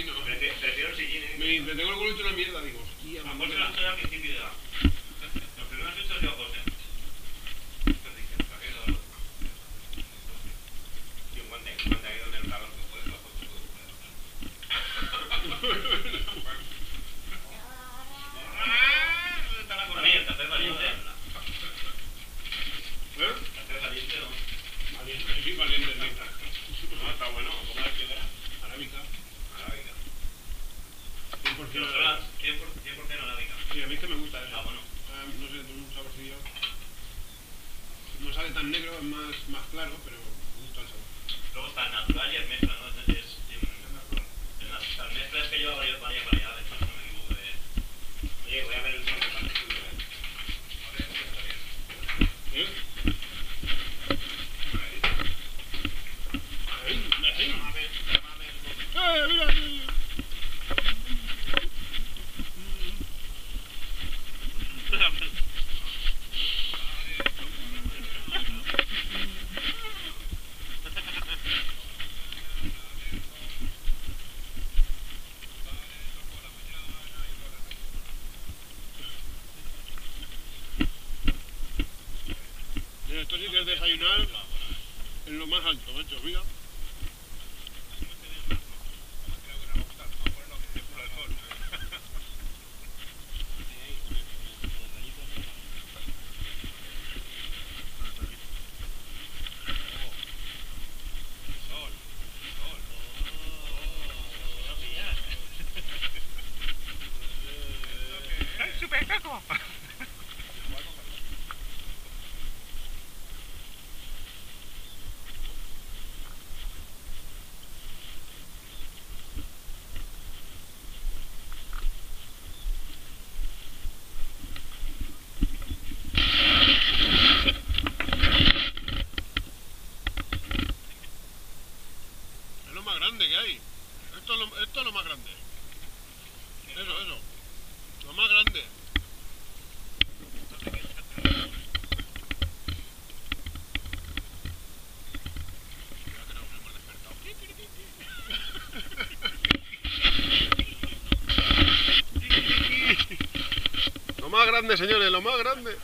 vino. Prefiero el sillín, ¿eh? Me dice, tengo el culo hecho una mierda, digo, hostia, A José lo estoy al principio ya. Los primeros hechos yo a José. Y un guante ahí donde el calor que puede, la foto que puede. ¿Dónde está la cosa? El café valiente. ¿Eh? ¿Café valiente o no? Valiente, sí, valiente, sí. No, está bueno. ¿Cómo es que era? Arábica. Arábica. 100% Pero arábica. 100% arábica. Sí, a mí es que me gusta eso. Ah, bueno. No sé, tiene un saborcillo. No sale tan negro, es más claro, pero me gusta el sabor. Luego está el natural y el mezcla, ¿no? El mezcla es que lleva varias variedades, no me equivoco de... Oye, voy a ver el sabor para el estudio, ¿eh? ¿Eh? Mira aquí! Esto sí que es desayunar en lo más alto, macho, mira. ¡Super caco! Es lo más grande que hay. Esto es lo más grande. Eso. Lo más grande. Lo más grande, señores, lo más grande.